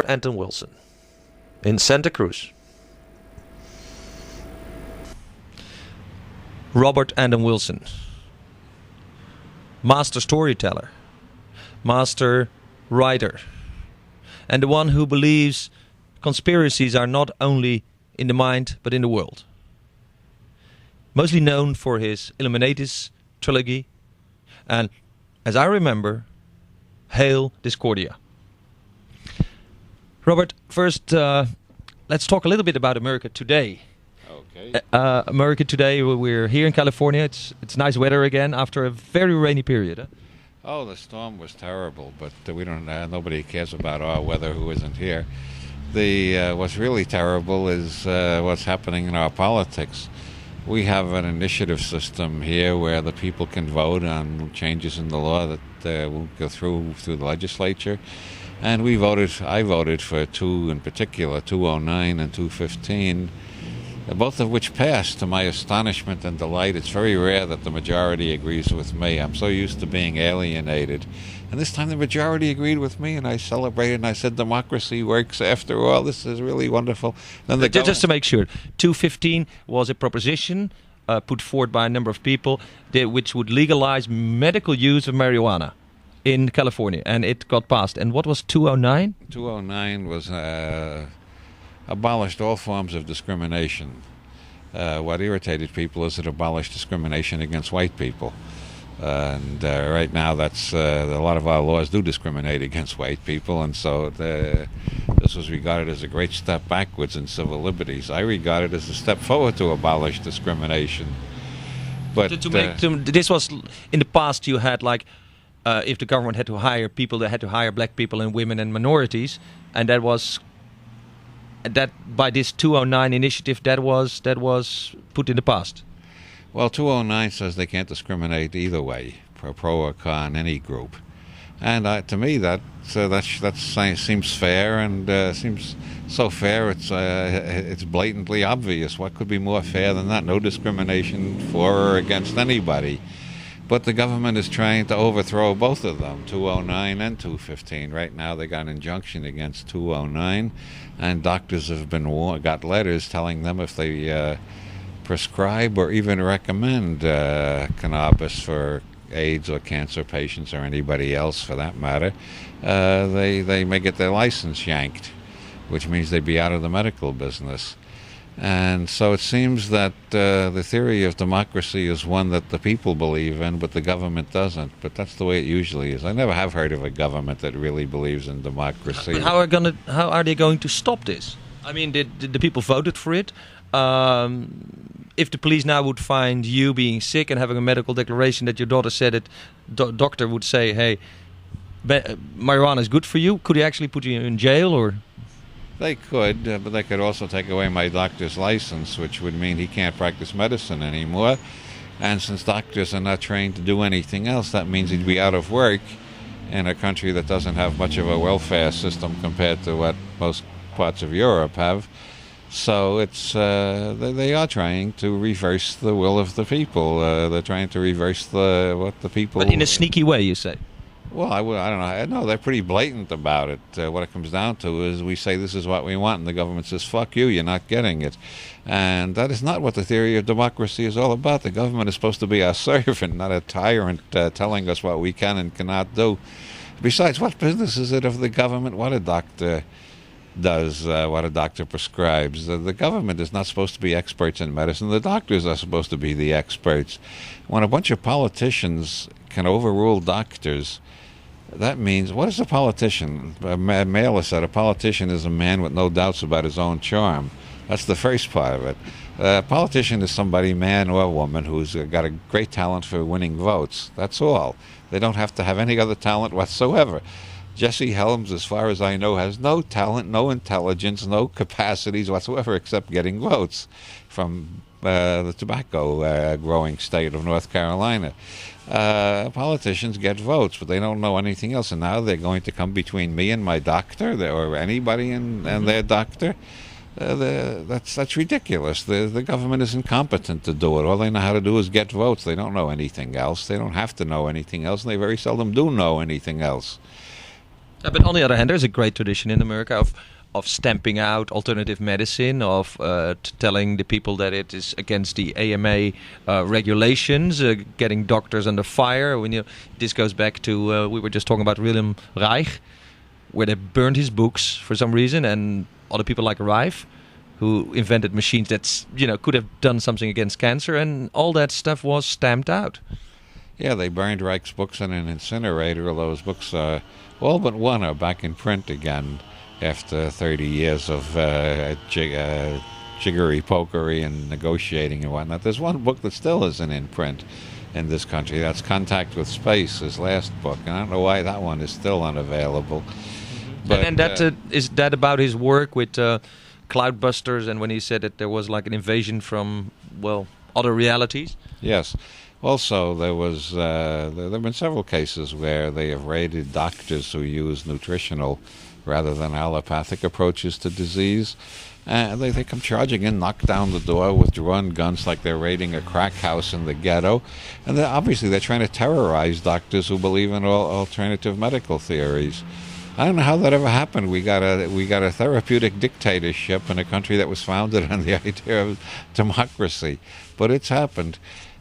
Anton Wilson in Santa Cruz. Robert Anton Wilson, master storyteller, master writer, and the one who believes conspiracies are not only in the mind but in the world. Mostly known for his Illuminatis trilogy and, as I remember, Hail Discordia. Robert, first let's talk a little bit about America today. Okay. America today, we're here in California. It's nice weather again after a very rainy period. Huh? Oh, the storm was terrible, but we don't. Nobody cares about our weather who isn't here. What's really terrible is what's happening in our politics. We have an initiative system here where the people can vote on changes in the law that will go through the legislature. And I voted for two in particular, 209 and 215, both of which passed to my astonishment and delight. It's very rare that the majority agrees with me. I'm so used to being alienated. And this time the majority agreed with me, and I celebrated, and I said, democracy works after all. This is really wonderful. Then just to make sure, 215 was a proposition put forward by a number of people which would legalize medical use of marijuana in California, and it got passed. And what was 209? 209 was abolished all forms of discrimination. What irritated people is it abolished discrimination against white people. And right now, that's a lot of our laws do discriminate against white people, and so this was regarded as a great step backwards in civil liberties. I regard it as a step forward to abolish discrimination. But this was in the past. You had if the government had to hire people, they had to hire black people and women and minorities, and that by this 209 initiative that was put in the past. Well, 209 says they can't discriminate either way, pro or con, any group, and to me that seems fair and seems so fair. It's blatantly obvious. What could be more fair than that? No discrimination for or against anybody. But the government is trying to overthrow both of them, 209 and 215. Right now they got an injunction against 209, and doctors have got letters telling them if they prescribe or even recommend cannabis for AIDS or cancer patients or anybody else for that matter, they may get their license yanked, which means they'd be out of the medical business. And so it seems that the theory of democracy is one that the people believe in, but the government doesn't. But that's the way it usually is. I never have heard of a government that really believes in democracy. But how are they going to stop this? I mean, did the people voted for it? If the police now would find you being sick and having a medical declaration that your daughter said it, doctor would say, hey, marijuana is good for you, could he actually put you in jail? Or they could, but they could also take away my doctor's license, which would mean he can't practice medicine anymore. And since doctors are not trained to do anything else, that means he'd be out of work in a country that doesn't have much of a welfare system compared to what most parts of Europe have. So they are trying to reverse the will of the people. They're trying to reverse what the people... But in a sneaky way, you say? Well, I don't know. No, they're pretty blatant about it. What it comes down to is we say this is what we want, and the government says, fuck you, you're not getting it. And that is not what the theory of democracy is all about. The government is supposed to be our servant, not a tyrant telling us what we can and cannot do. Besides, what business is it of the government what a doctor does, what a doctor prescribes? The government is not supposed to be experts in medicine. The doctors are supposed to be the experts. When a bunch of politicians can overrule doctors, that means, what is a politician? Mailer said a politician is a man with no doubts about his own charm. That's the first part of it. A politician is somebody, man or woman, who's got a great talent for winning votes. That's all. They don't have to have any other talent whatsoever. Jesse Helms, as far as I know, has no talent, no intelligence, no capacities whatsoever except getting votes from the tobacco growing state of North Carolina. Politicians get votes, but they don't know anything else, and now they're going to come between me and my doctor, or anybody and their doctor. That's ridiculous. The government is incompetent to do it. All they know how to do is get votes. They don't know anything else. They don't have to know anything else, and they very seldom do know anything else. But on the other hand, there's a great tradition in America of stamping out alternative medicine, of telling the people that it is against the AMA regulations, getting doctors under fire. This goes back to we were just talking about Wilhelm Reich, where they burned his books for some reason, and other people like Reich, who invented machines that could have done something against cancer, and all that stuff was stamped out. Yeah, they burned Reich's books in an incinerator. All those books, all but one, are back in print again after 30 years of jiggery-pokery and negotiating and whatnot. There's one book that still isn't in print in this country. That's Contact with Space, his last book. And I don't know why that one is still unavailable. But, and that is that about his work with Cloudbusters, and when he said that there was like an invasion from, other realities? Yes. Also, there have been several cases where they have raided doctors who use nutritional rather than allopathic approaches to disease. They come charging in, knock down the door with drawn guns like they're raiding a crack house in the ghetto. And obviously they're trying to terrorize doctors who believe in alternative medical theories. I don't know how that ever happened. We got a therapeutic dictatorship in a country that was founded on the idea of democracy. But it's happened.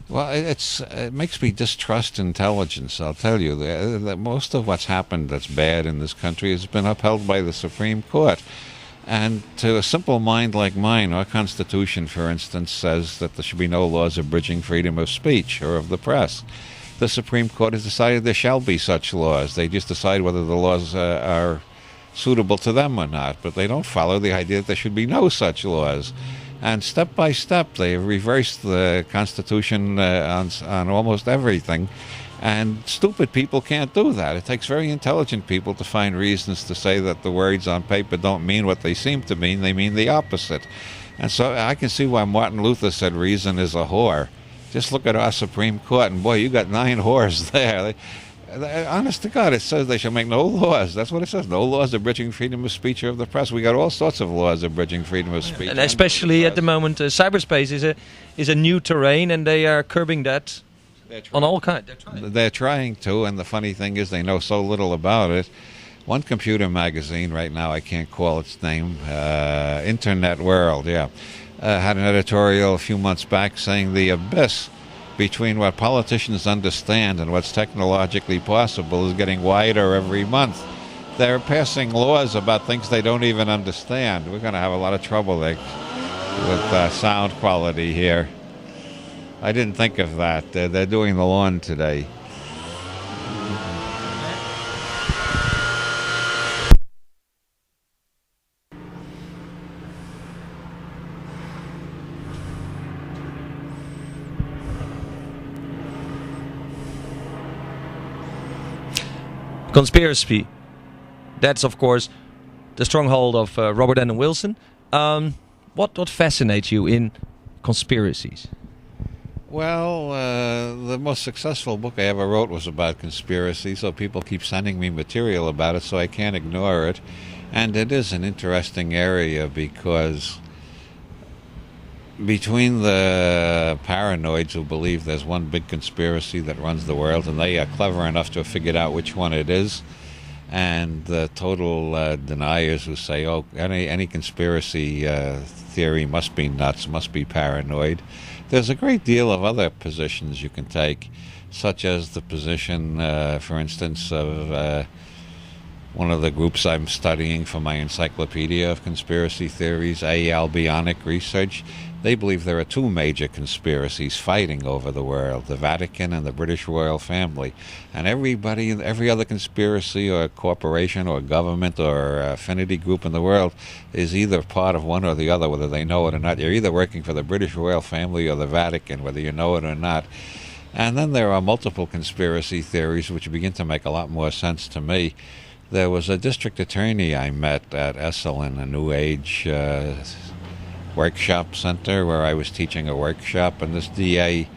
Well, it makes me distrust intelligence, I'll tell you. That most of what's happened that's bad in this country has been upheld by the Supreme Court. And to a simple mind like mine, our Constitution, for instance, says that there should be no laws abridging freedom of speech or of the press. The Supreme Court has decided there shall be such laws. They just decide whether the laws are suitable to them or not. But they don't follow the idea that there should be no such laws. And step by step, they have reversed the Constitution on almost everything. And stupid people can't do that. It takes very intelligent people to find reasons to say that the words on paper don't mean what they seem to mean. They mean the opposite. And so I can see why Martin Luther said reason is a whore. Just look at our Supreme Court, and boy, you got 9 whores there. Honest to God, it says they shall make no laws. That's what it says. No laws abridging freedom of speech or of the press. We got all sorts of laws abridging freedom of speech. And especially at the moment, cyberspace is a new terrain, and they are curbing that on all kinds. They're trying to, and the funny thing is they know so little about it. One computer magazine right now, I can't call its name, Internet World, had an editorial a few months back saying the abyss between what politicians understand and what's technologically possible is getting wider every month. They're passing laws about things they don't even understand. We're going to have a lot of trouble with sound quality here. I didn't think of that. They're doing the lawn today. Conspiracy. That's, of course, the stronghold of Robert Anton Wilson. What fascinates you in conspiracies? Well, the most successful book I ever wrote was about conspiracy, so people keep sending me material about it, so I can't ignore it. And it is an interesting area because between the paranoids who believe there's one big conspiracy that runs the world, and they are clever enough to have figured out which one it is, and the total deniers who say, oh, any conspiracy theory must be nuts, must be paranoid. There's a great deal of other positions you can take, such as the position, for instance, of one of the groups I'm studying for my encyclopedia of conspiracy theories, Albionic Research. They believe there are 2 major conspiracies fighting over the world, the Vatican and the British royal family. And every other conspiracy or corporation or government or affinity group in the world is either part of one or the other, whether they know it or not. You're either working for the British royal family or the Vatican, whether you know it or not. And then there are multiple conspiracy theories which begin to make a lot more sense to me. There was a district attorney I met at Essel in a New Age workshop center where I was teaching a workshop, and this DA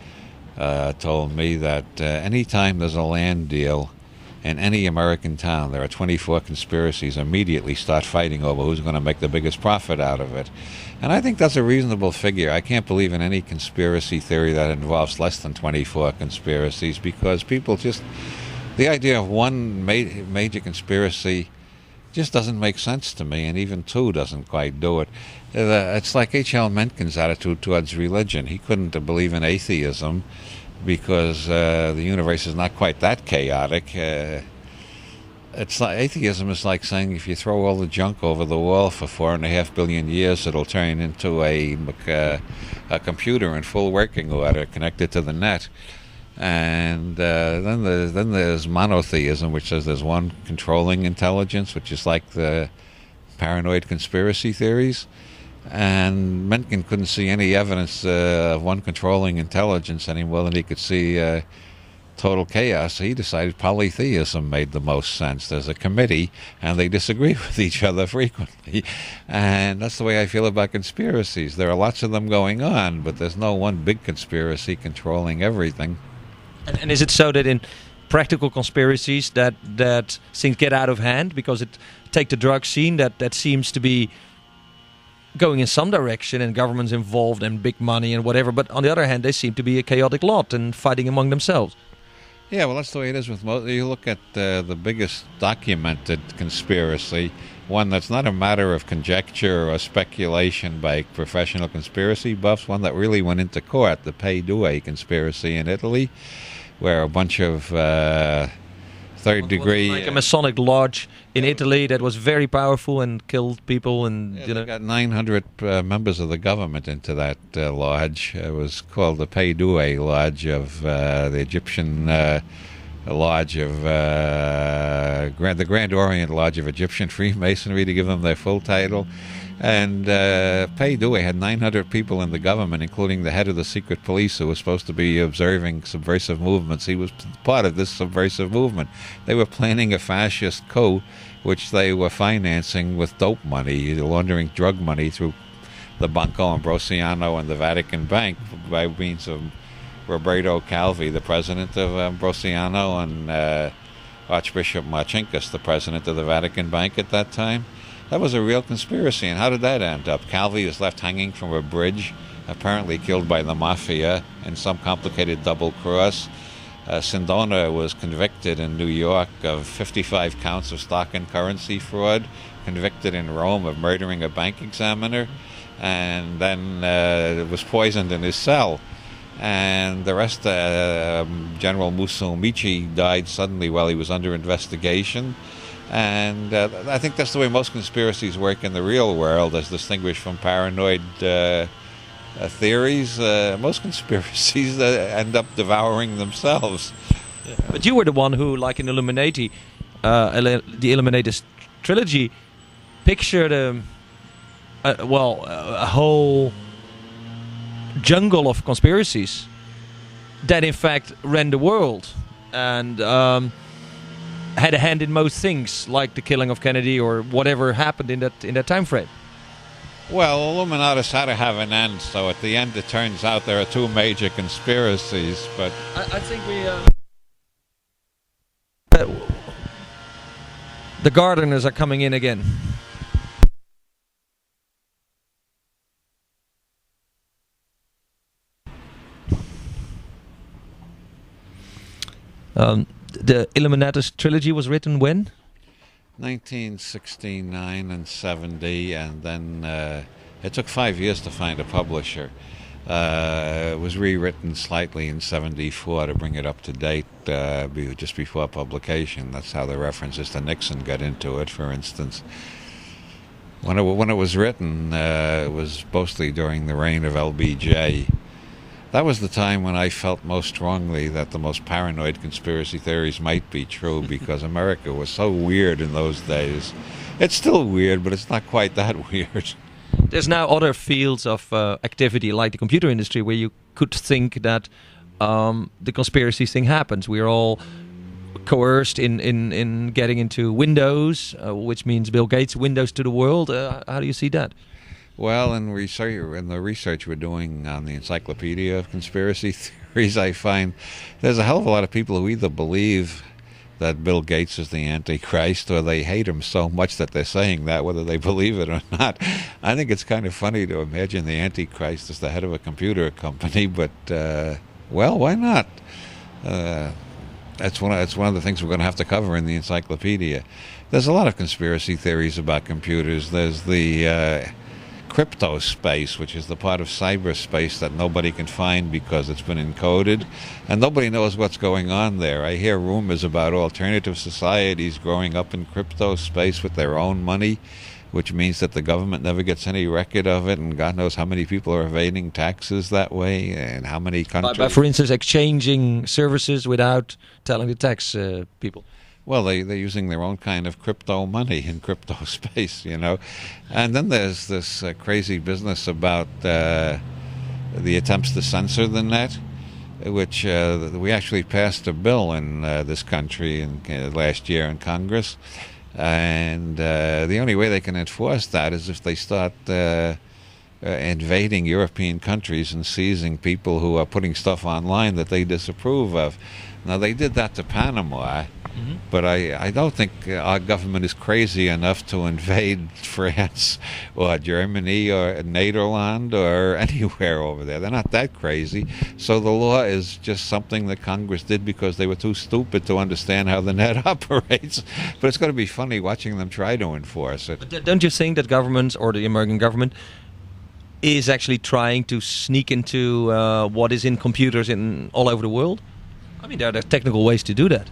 told me that anytime there's a land deal in any American town, there are 24 conspiracies immediately start fighting over who's going to make the biggest profit out of it. And I think that's a reasonable figure. I can't believe in any conspiracy theory that involves less than 24 conspiracies, because people just The idea of one major conspiracy just doesn't make sense to me, and even two doesn't quite do it. It's like H.L. Mencken's attitude towards religion. He couldn't believe in atheism because the universe is not quite that chaotic. It's like atheism is like saying if you throw all the junk over the wall for 4.5 billion years, it'll turn into a computer in full working order connected to the net. And then there's monotheism, which says there's one controlling intelligence, which is like the paranoid conspiracy theories. And Mencken couldn't see any evidence of one controlling intelligence any more than he could see total chaos. So he decided polytheism made the most sense. There's a committee, and they disagree with each other frequently. And that's the way I feel about conspiracies. There are lots of them going on, but there's no one big conspiracy controlling everything. And is it so that in practical conspiracies that things get out of hand? Because take the drug scene, that seems to be going in some direction and governments involved and big money and whatever. But on the other hand, they seem to be a chaotic lot and fighting among themselves. Yeah, well, that's the way it is with most. You look at the biggest documented conspiracy, one that's not a matter of conjecture or speculation by professional conspiracy buffs, one that really went into court, the Pay Due conspiracy in Italy, where a bunch of third degree... Like a Masonic lodge in Italy that was very powerful and killed people. And they got 900 members of the government into that lodge. It was called the Pay Due Lodge of the Egyptian Lodge of the Grand Orient Lodge of Egyptian Freemasonry, to give them their full title. And Pay Due had 900 people in the government, including the head of the secret police, who was supposed to be observing subversive movements. He was part of this subversive movement. They were planning a fascist coup, which they were financing with dope money, laundering drug money through the Banco Ambrosiano and the Vatican Bank by means of Roberto Calvi, the president of Ambrosiano, and Archbishop Marcinkus, the president of the Vatican Bank at that time. That was a real conspiracy. And how did that end up? Calvi was left hanging from a bridge, apparently killed by the mafia in some complicated double cross. Sindona was convicted in New York of 55 counts of stock and currency fraud, convicted in Rome of murdering a bank examiner, and then was poisoned in his cell. And the rest, General Mussolini died suddenly while he was under investigation. And I think that's the way most conspiracies work in the real world, as distinguished from paranoid theories. Most conspiracies end up devouring themselves. Yeah. But you were the one who, like in Illuminati, the Illuminati trilogy, pictured a whole jungle of conspiracies that in fact ran the world and had a hand in most things, like the killing of Kennedy or whatever happened in that time frame. Well, Illuminatus had to have an end, so at the end it turns out there are two major conspiracies, but... I think we... the gardeners are coming in again. The Illuminatus trilogy was written when? 1969 and 70, and then it took 5 years to find a publisher. It was rewritten slightly in 74 to bring it up to date just before publication. That's how the references to Nixon got into it, for instance. When it was written, it was mostly during the reign of LBJ. That was the time when I felt most strongly that the most paranoid conspiracy theories might be true, because America was so weird in those days. It's still weird, but it's not quite that weird. There's now other fields of activity, like the computer industry, where you could think that the conspiracy thing happens. We're all coerced in getting into Windows, which means Bill Gates' Windows to the world. How do you see that? Well, in the research we're doing on the Encyclopedia of Conspiracy Theories, I find there's a hell of a lot of people who either believe that Bill Gates is the Antichrist, or they hate him so much that they're saying that, whether they believe it or not. I think it's kind of funny to imagine the Antichrist as the head of a computer company, but, well, why not? That's one of the things we're going to have to cover in the encyclopedia. There's a lot of conspiracy theories about computers. There's the crypto space, which is the part of cyberspace that nobody can find because it's been encoded, and nobody knows what's going on there. I hear rumors about alternative societies growing up in crypto space with their own money, which means that the government never gets any record of it, and God knows how many people are evading taxes that way, and how many countries. By for instance, exchanging services without telling the tax people. Well, they're using their own kind of crypto money in crypto space, you know. And then there's this crazy business about the attempts to censor the net, which we actually passed a bill in this country last year in Congress. And the only way they can enforce that is if they start invading European countries and seizing people who are putting stuff online that they disapprove of. Now, they did that to Panama, but I don't think our government is crazy enough to invade France or Germany or Netherlands or anywhere over there. They're not that crazy. So the law is just something that Congress did because they were too stupid to understand how the net operates. But it's going to be funny watching them try to enforce it. But don't you think that governments, or the American government, is actually trying to sneak into what is in computers in all over the world? I mean, there are technical ways to do that.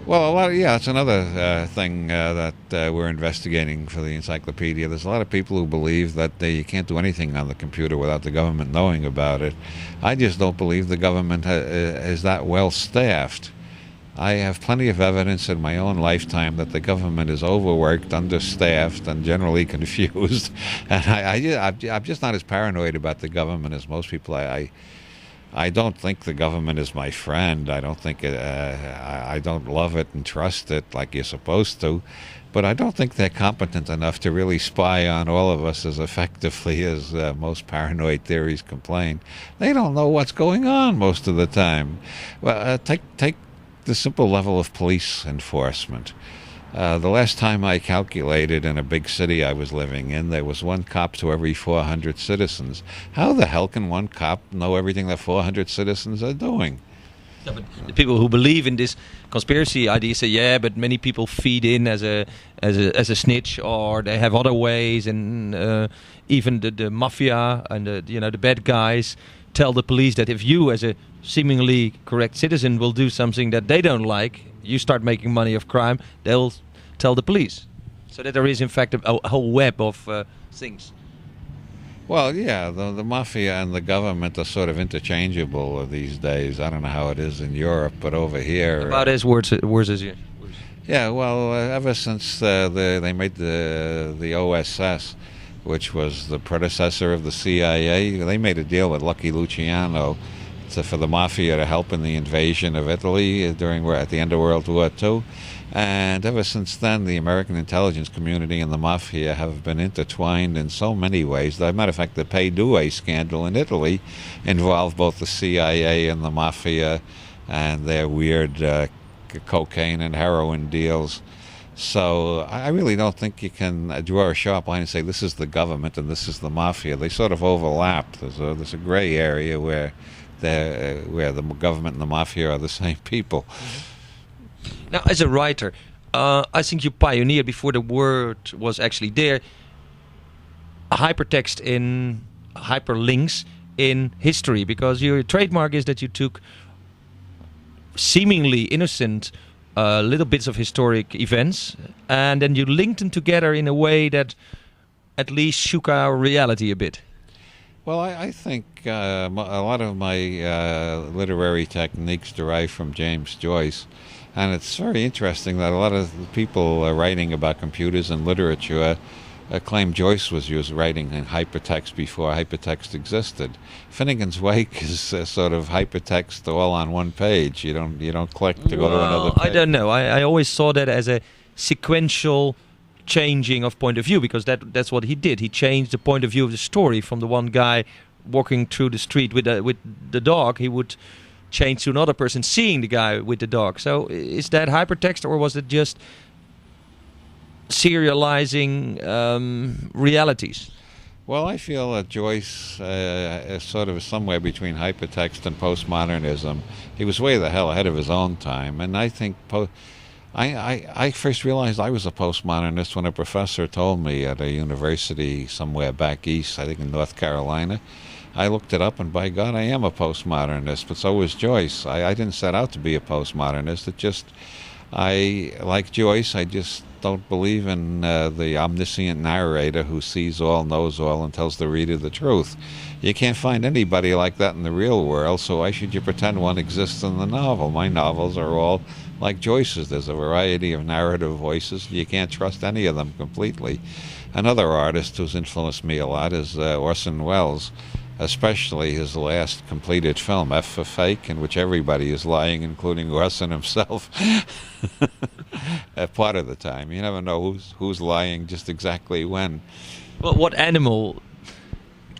Well, it's another thing that we're investigating for the encyclopedia. There's a lot of people who believe that you can't do anything on the computer without the government knowing about it. I just don't believe the government is that well staffed. I have plenty of evidence in my own lifetime that the government is overworked, understaffed, and generally confused. And I'm just not as paranoid about the government as most people. I don't think the government is my friend. I don't think I don't love it and trust it like you're supposed to. But I don't think they're competent enough to really spy on all of us as effectively as most paranoid theories complain. They don't know what's going on most of the time. Well, take the simple level of police enforcement. The last time I calculated in a big city I was living in, there was one cop to every 400 citizens. How the hell can one cop know everything that 400 citizens are doing? Yeah, but the people who believe in this conspiracy idea say, yeah, but many people feed in as a snitch, or they have other ways, and even the mafia and the bad guys tell the police that if you, as a seemingly correct citizen, will do something that they don't like, you start making money of crime, they'll tell the police. So that there is, in fact, a whole web of things. Well, yeah, the mafia and the government are sort of interchangeable these days. I don't know how it is in Europe, but over here... About as worse as here. Yeah, well, ever since they made the OSS, which was the predecessor of the CIA, they made a deal with Lucky Luciano for the mafia to help in the invasion of Italy at the end of World War II. And ever since then, the American intelligence community and the mafia have been intertwined in so many ways. As a matter of fact, the Pay Due scandal in Italy involved both the CIA and the mafia and their weird cocaine and heroin deals. So I really don't think you can draw a sharp line and say this is the government and this is the mafia. They sort of overlap. There's a gray area where the government and the mafia are the same people. Now, as a writer, I think you pioneered, before the word was actually there, hypertext in hyperlinks in history, because your trademark is that you took seemingly innocent little bits of historic events and then you linked them together in a way that at least shook our reality a bit. Well, I think a lot of my literary techniques derive from James Joyce, and it's very interesting that a lot of the people writing about computers and literature claim Joyce was writing in hypertext before hypertext existed. Finnegan's Wake is sort of hypertext all on one page. You don't click to go to another page. I don't know. I always saw that as a sequential changing of point of view, because that's what he did. He changed the point of view of the story from the one guy walking through the street with the dog. He would change to another person seeing the guy with the dog. So is that hypertext, or was it just serializing realities? Well, I feel that Joyce is sort of somewhere between hypertext and postmodernism. He was way the hell ahead of his own time, and I think I first realized I was a postmodernist when a professor told me at a university somewhere back east, I think in North Carolina. I looked it up, and by God, I am a postmodernist, but so was Joyce. I didn't set out to be a postmodernist. Like Joyce, I just don't believe in the omniscient narrator who sees all, knows all, and tells the reader the truth. You can't find anybody like that in the real world, so why should you pretend one exists in the novel? My novels are all like Joyce's. There's a variety of narrative voices. You can't trust any of them completely. Another artist who's influenced me a lot is Orson Welles, especially his last completed film, F for Fake, in which everybody is lying, including Orson himself. Part of the time. You never know who's lying just exactly when. Well, what animal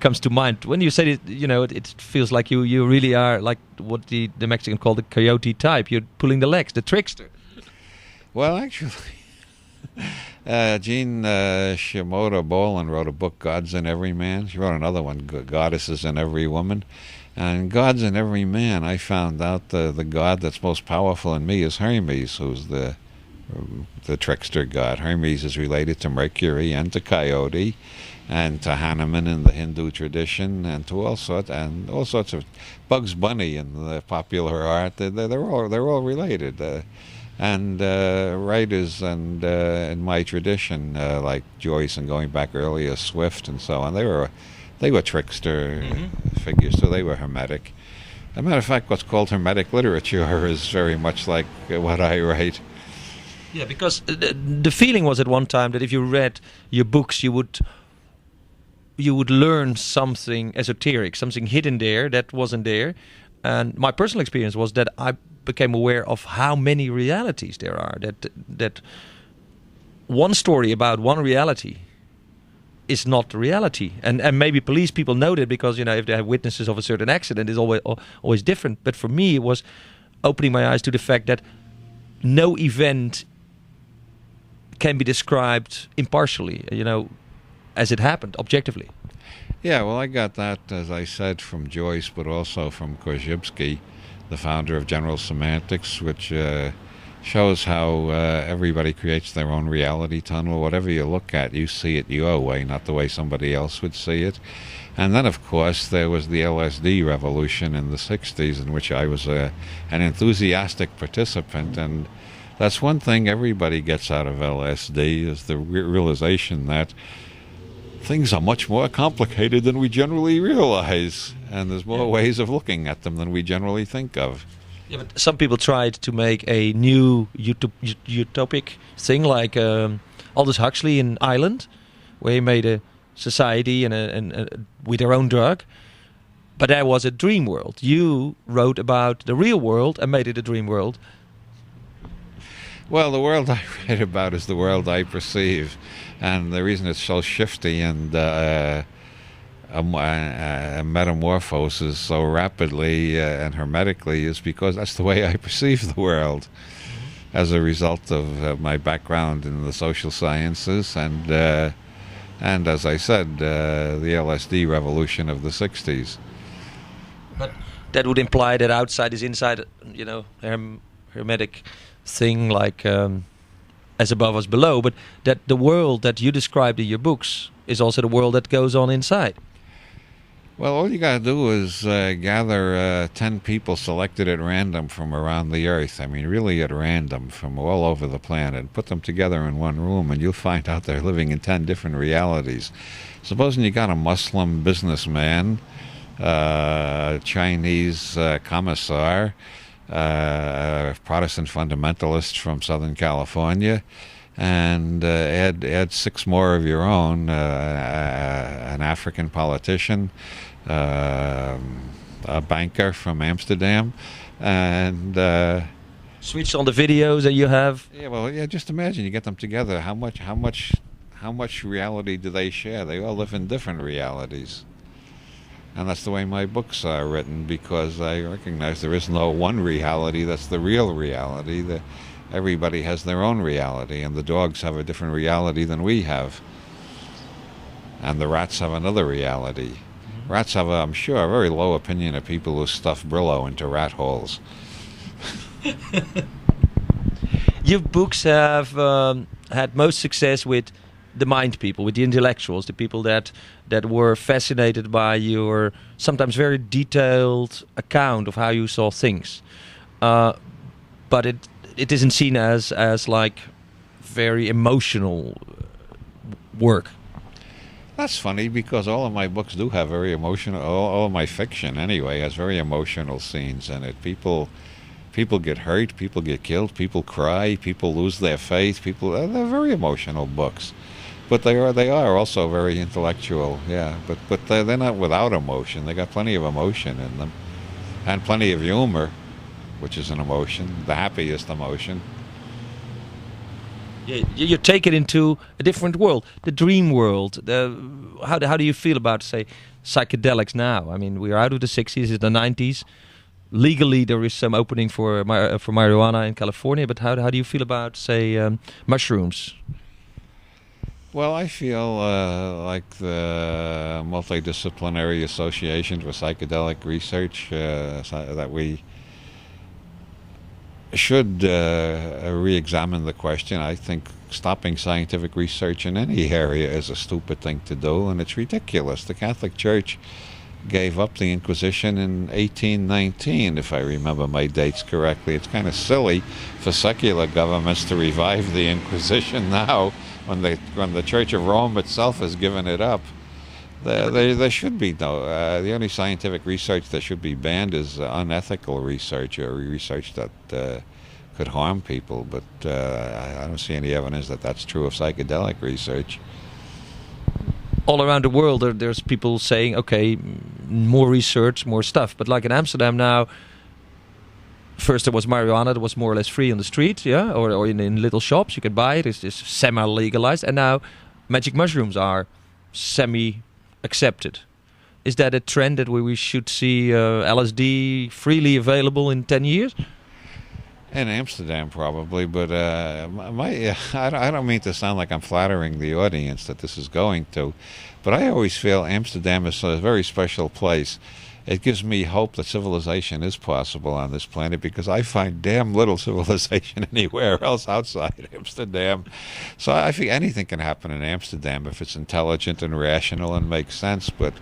comes to mind when you say it? It feels like you really are like what the Mexican call the coyote type. You're pulling the legs, the trickster. Well, actually, Jean Shimoda Boland wrote a book, Gods in Every Man. She wrote another one, Goddesses in Every Woman. And Gods in Every Man, I found out the god that's most powerful in me is Hermes, who's the trickster god. Hermes is related to Mercury and to Coyote and to Hanuman in the Hindu tradition, and to all sorts of Bugs Bunny in the popular art. They're all related. And writers and in my tradition, like Joyce and going back earlier, Swift and so on, they were trickster figures, so they were hermetic. As a matter of fact, what's called hermetic literature is very much like what I write. Yeah, because the feeling was at one time that if you read your books, you would learn something esoteric, something hidden there that wasn't there. And my personal experience was that I became aware of how many realities there are. That one story about one reality is not reality. And maybe police people know that because, if they have witnesses of a certain accident, it's always different. But for me, it was opening my eyes to the fact that no event can be described impartially, as it happened, objectively. Yeah, well, I got that, as I said, from Joyce, but also from Korzybski, the founder of General Semantics, which shows how everybody creates their own reality tunnel. Whatever you look at, you see it your way, not the way somebody else would see it. And then, of course, there was the LSD revolution in the 60s, in which I was an enthusiastic participant. And that's one thing everybody gets out of LSD, is the realization that things are much more complicated than we generally realize, and there's more ways of looking at them than we generally think of. Yeah, but some people tried to make a new utopic thing, like Aldous Huxley in Ireland, where he made a society and with their own drug. But that was a dream world. You wrote about the real world and made it a dream world. Well, the world I write about is the world I perceive, and the reason it's so shifty and metamorphoses so rapidly and hermetically is because that's the way I perceive the world, as a result of my background in the social sciences and as I said, the LSD revolution of the 60s. But that would imply that outside is inside, hermetic thing, like as above as below, but that the world that you described in your books is also the world that goes on inside. Well, all you got to do is gather 10 people selected at random from around the earth. I mean, really at random, from all over the planet. Put them together in one room and you'll find out they're living in 10 different realities. Supposing you got a Muslim businessman, Chinese commissar, Protestant fundamentalist from Southern California, and add 6 more of your own, an African politician, a banker from Amsterdam, and switch on the videos that you have. Yeah, well, yeah. Just imagine you get them together. How much reality do they share? They all live in different realities. And that's the way my books are written, because I recognize there is no one reality that's the real reality. Everybody has their own reality, and the dogs have a different reality than we have. and the rats have another reality. Rats have, I'm sure, a very low opinion of people who stuff Brillo into rat holes. Your books have had most success with the mind people, with the intellectuals, the people that were fascinated by your sometimes very detailed account of how you saw things. But it isn't seen as like very emotional work. That's funny because all of my books do have very emotional. All of my fiction, anyway, has very emotional scenes in it. People get hurt, people get killed, people cry, people lose their faith. They're very emotional books, but they are also very intellectual. Yeah, but they're not without emotion. They got plenty of emotion in them, and plenty of humor, which is an emotion, the happiest emotion. You take it into a different world, the dream world. How do you feel about, say, psychedelics now? I mean, we are out of the 60s, it's the 90s. Legally, there is some opening for marijuana in California, but how do you feel about, say, mushrooms? Well, I feel like the Multidisciplinary Association for Psychedelic Research that we should re-examine the question. I think stopping scientific research in any area is a stupid thing to do, and it's ridiculous. The Catholic Church gave up the Inquisition in 1819, if I remember my dates correctly. It's kind of silly for secular governments to revive the Inquisition now when the Church of Rome itself has given it up. There should be no. The only scientific research that should be banned is unethical research or research that could harm people. But I don't see any evidence that that's true of psychedelic research. All around the world, there's people saying, okay, more research, more stuff. But like in Amsterdam now, first there was marijuana that was more or less free on the street, yeah, or in little shops you could buy it. It's just semi-legalized, and now magic mushrooms are semi-accepted. Is that a trend that we should see LSD freely available in 10 years? In Amsterdam, probably, but I don't mean to sound like I'm flattering the audience that this is going to, but I always feel Amsterdam is a very special place. It gives me hope that civilization is possible on this planet, because I find damn little civilization anywhere else outside Amsterdam. So I think anything can happen in Amsterdam if it's intelligent and rational and makes sense. But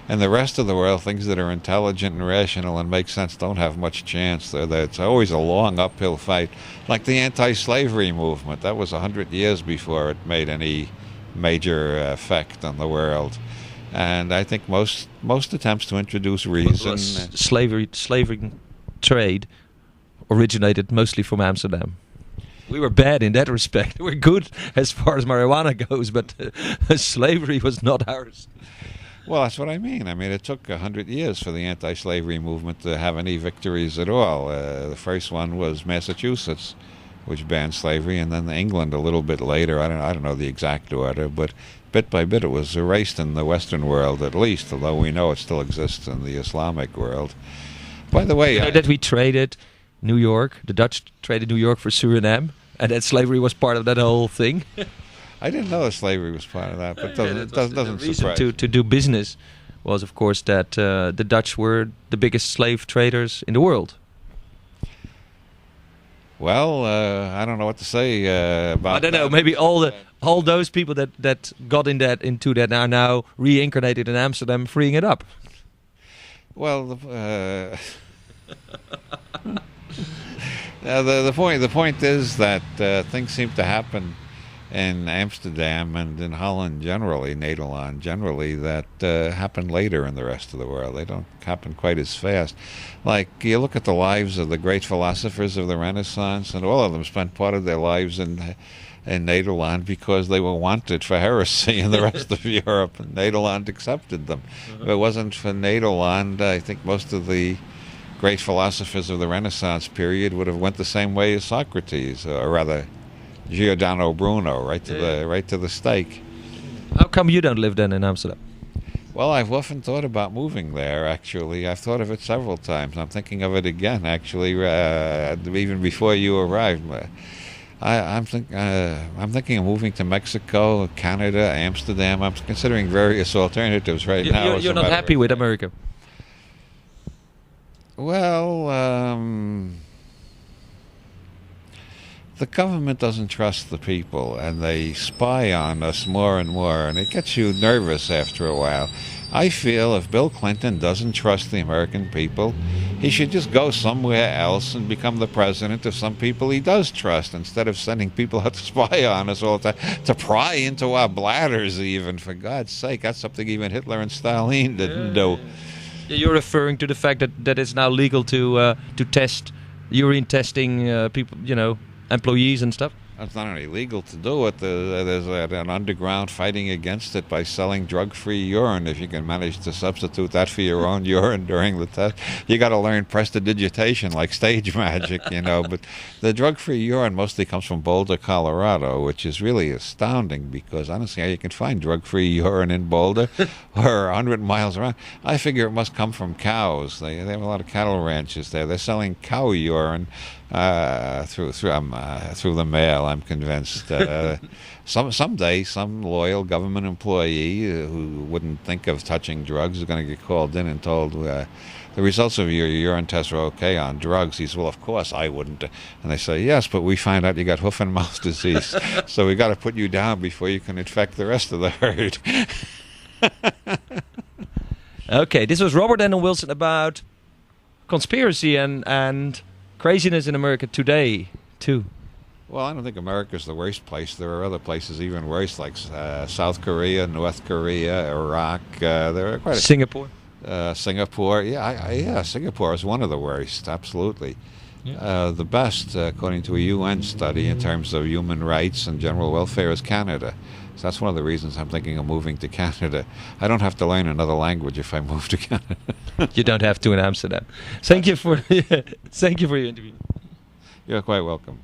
in the rest of the world, things that are intelligent and rational and make sense don't have much chance. It's always a long uphill fight. Like the anti-slavery movement, that was 100 years before it made any major effect on the world. And I think most attempts to introduce reason... Slavery trade originated mostly from Amsterdam. We were bad in that respect. We're good as far as marijuana goes, but slavery was not ours. Well, that's what I mean. I mean, it took 100 years for the anti-slavery movement to have any victories at all. The first one was Massachusetts, which banned slavery, and then England a little bit later. I don't know the exact order, but bit by bit it was erased in the Western world, at least, although we know it still exists in the Islamic world. By the way... You know that we traded New York, the Dutch traded New York for Suriname, and that slavery was part of that whole thing? I didn't know that slavery was part of that, but it doesn't surprise. To do business was, of course, that the Dutch were the biggest slave traders in the world. Well, I don't know what to say about. I don't know. Maybe all those people that got into that are now reincarnated in Amsterdam, freeing it up. Well, the point is that things seem to happen in Amsterdam and in Holland generally, Nederland generally, that happen later in the rest of the world. They don't happen quite as fast. Like, you look at the lives of the great philosophers of the Renaissance, and all of them spent part of their lives in Nederland because they were wanted for heresy in the rest of Europe, and Nederland accepted them. If it wasn't for Nederland, I think most of the great philosophers of the Renaissance period would have went the same way as Socrates, or rather Giordano Bruno, right to the stake. How come you don't live then in Amsterdam? Well, I've often thought about moving there, actually. I've thought of it several times. I'm thinking of it again, actually, even before you arrived. I'm thinking of moving to Mexico, Canada, Amsterdam. I'm considering various alternatives right now. You're not happy with America? Well, the government doesn't trust the people, and they spy on us more and more, and it gets you nervous after a while. I feel if Bill Clinton doesn't trust the American people, he should just go somewhere else and become the president of some people he does trust, instead of sending people out to spy on us all the time, to pry into our bladders even, for God's sake. That's something even Hitler and Stalin didn't do. You're referring to the fact that it's now legal to test urine testing people, employees and stuff? It's not only legal to do it, there's an underground fighting against it by selling drug-free urine. If you can manage to substitute that for your own urine during the test, you got to learn prestidigitation like stage magic, But the drug-free urine mostly comes from Boulder, Colorado, which is really astounding, because I don't see how you can find drug-free urine in Boulder or 100 miles around. I figure it must come from cows. They have a lot of cattle ranches there. They're selling cow urine through the mail. I'm convinced. Someday, some loyal government employee who wouldn't think of touching drugs is going to get called in and told the results of your urine tests are okay on drugs. He says, "Well, of course I wouldn't." And they say, "Yes, but we find out you got hoof and mouth disease, so we got to put you down before you can infect the rest of the herd." Okay, this was Robert Anton Wilson about conspiracy and craziness in America today, too. Well, I don't think America's the worst place. There are other places even worse, like South Korea, North Korea, Iraq. There are quite Singapore. Singapore. Yeah, Singapore is one of the worst. Absolutely. Yeah. The best, according to a UN study, in terms of human rights and general welfare, is Canada. So that's one of the reasons I'm thinking of moving to Canada. I don't have to learn another language if I move to Canada. You don't have to in Amsterdam. Thank you for your interview. You're quite welcome.